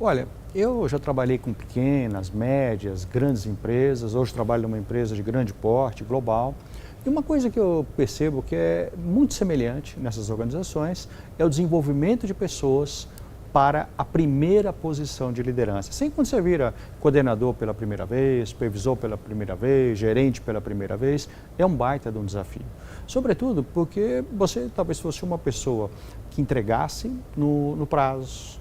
Olha, eu já trabalhei com pequenas, médias, grandes empresas, hoje trabalho numa empresa de grande porte, global. E uma coisa que eu percebo que é muito semelhante nessas organizações é o desenvolvimento de pessoas para a primeira posição de liderança. Assim, quando você vira coordenador pela primeira vez, supervisor pela primeira vez, gerente pela primeira vez, é um baita de um desafio. Sobretudo porque você talvez fosse uma pessoa que entregasse no prazo,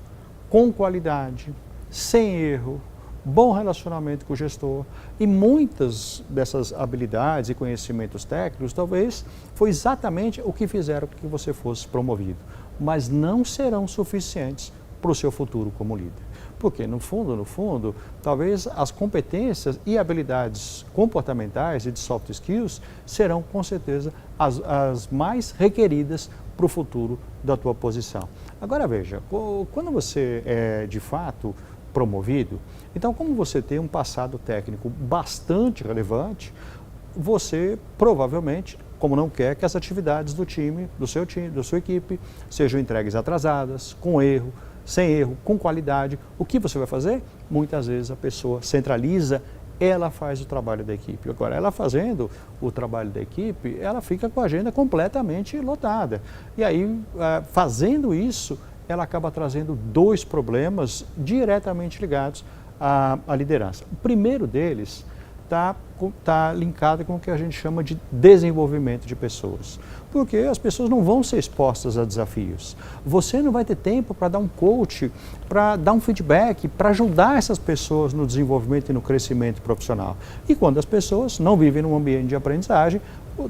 com qualidade, sem erro, bom relacionamento com o gestor, e muitas dessas habilidades e conhecimentos técnicos talvez foi exatamente o que fizeram com que você fosse promovido, mas não serão suficientes para o seu futuro como líder. Porque no fundo, talvez as competências e habilidades comportamentais e de soft skills serão com certeza as mais requeridas para o futuro da tua posição. Agora veja, quando você é de fato promovido, então como você tem um passado técnico bastante relevante, você provavelmente, como não quer que as atividades do time, da sua equipe, sejam entregues atrasadas, com erro, sem erro, com qualidade, o que você vai fazer? Muitas vezes a pessoa centraliza, ela faz o trabalho da equipe. Agora, ela fazendo o trabalho da equipe, ela fica com a agenda completamente lotada. E aí, fazendo isso, ela acaba trazendo dois problemas diretamente ligados à liderança. O primeiro deles está linkado com o que a gente chama de desenvolvimento de pessoas. Porque as pessoas não vão ser expostas a desafios. Você não vai ter tempo para dar um coach, para dar um feedback, para ajudar essas pessoas no desenvolvimento e no crescimento profissional. E quando as pessoas não vivem num ambiente de aprendizagem,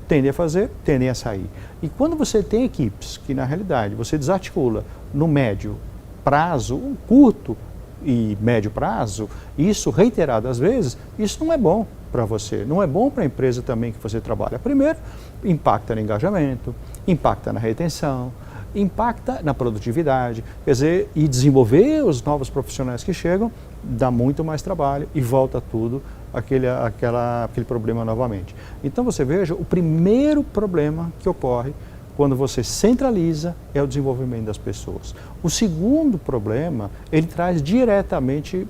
tendem a sair. E quando você tem equipes que, na realidade, você desarticula no médio prazo, um curto e médio prazo, isso reiterado às vezes, isso não é bom para você, não é bom para a empresa também que você trabalha. Primeiro, impacta no engajamento, impacta na retenção, impacta na produtividade, quer dizer, e desenvolver os novos profissionais que chegam dá muito mais trabalho e volta tudo aquele problema novamente. Então você veja, o primeiro problema que ocorre quando você centraliza é o desenvolvimento das pessoas. O segundo problema, ele traz diretamente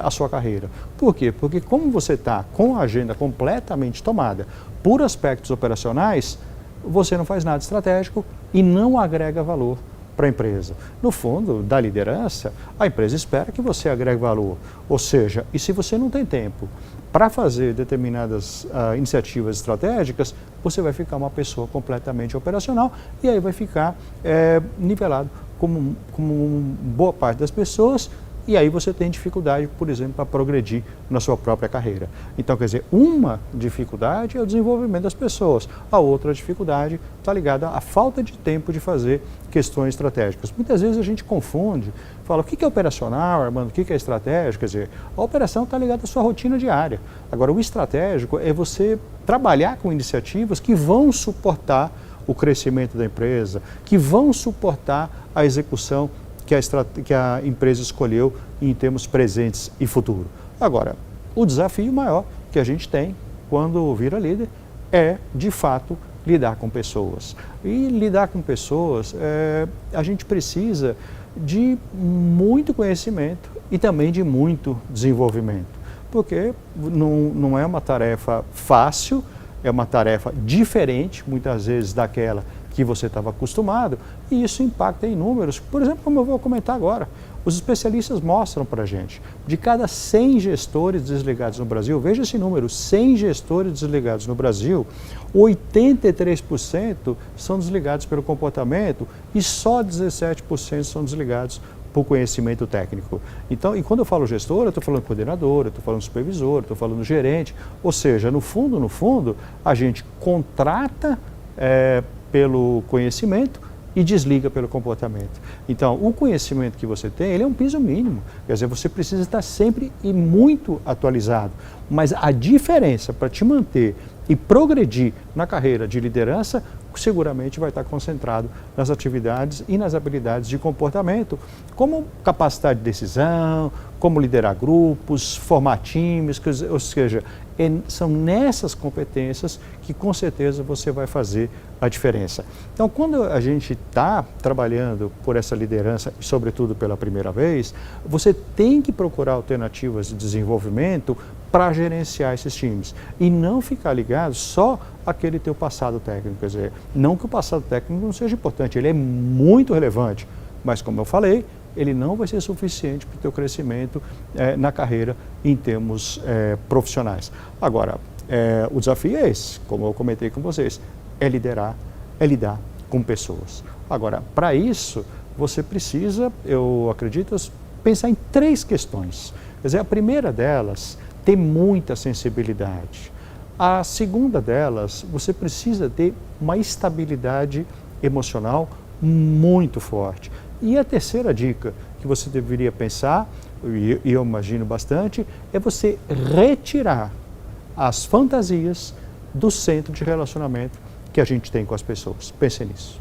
a sua carreira. Por quê? Porque como você está com a agenda completamente tomada por aspectos operacionais, você não faz nada estratégico e não agrega valor para a empresa. No fundo, da liderança, a empresa espera que você agregue valor. Ou seja, e se você não tem tempo para fazer determinadas iniciativas estratégicas, você vai ficar uma pessoa completamente operacional e aí vai ficar nivelado como boa parte das pessoas, e aí você tem dificuldade, por exemplo, para progredir na sua própria carreira. Então, quer dizer, uma dificuldade é o desenvolvimento das pessoas, a outra dificuldade está ligada à falta de tempo de fazer questões estratégicas. Muitas vezes a gente confunde, fala, o que é operacional, Armando, o que é estratégico? Quer dizer, a operação está ligada à sua rotina diária. Agora, o estratégico é você trabalhar com iniciativas que vão suportar o crescimento da empresa, que vão suportar a execução que a empresa escolheu em termos presentes e futuro. Agora, o desafio maior que a gente tem quando vira líder é, de fato, lidar com pessoas. E lidar com pessoas, a gente precisa de muito conhecimento e também de muito desenvolvimento, porque não é uma tarefa fácil, é uma tarefa diferente, muitas vezes, daquela que você estava acostumado, e isso impacta em números. Por exemplo, como eu vou comentar agora, os especialistas mostram para a gente, de cada 100 gestores desligados no Brasil, veja esse número, 100 gestores desligados no Brasil, 83% são desligados pelo comportamento e só 17% são desligados por conhecimento técnico. Então, e quando eu falo gestor, eu estou falando coordenador, eu estou falando supervisor, eu estou falando gerente, ou seja, no fundo, a gente contrata pelo conhecimento e desliga pelo comportamento. Então, o conhecimento que você tem, ele é um piso mínimo. Quer dizer, você precisa estar sempre e muito atualizado. Mas a diferença para te manter e progredir na carreira de liderança, seguramente vai estar concentrado nas atividades e nas habilidades de comportamento, como capacidade de decisão, como liderar grupos, formar times, ou seja, são nessas competências que com certeza você vai fazer a diferença. Então, quando a gente está trabalhando por essa liderança, e sobretudo pela primeira vez, você tem que procurar alternativas de desenvolvimento para gerenciar esses times e não ficar ligado só àquele teu passado técnico. Quer dizer, não que o passado técnico não seja importante, ele é muito relevante, mas como eu falei, ele não vai ser suficiente para o teu crescimento na carreira em termos profissionais. Agora, o desafio é esse, como eu comentei com vocês, é liderar, é lidar com pessoas. Agora, para isso, você precisa, eu acredito, pensar em 3 questões. Quer dizer, a primeira delas, ter muita sensibilidade. A segunda delas, você precisa ter uma estabilidade emocional muito forte. E a terceira dica que você deveria pensar, e eu imagino bastante, é você retirar as fantasias do centro de relacionamento que a gente tem com as pessoas. Pense nisso.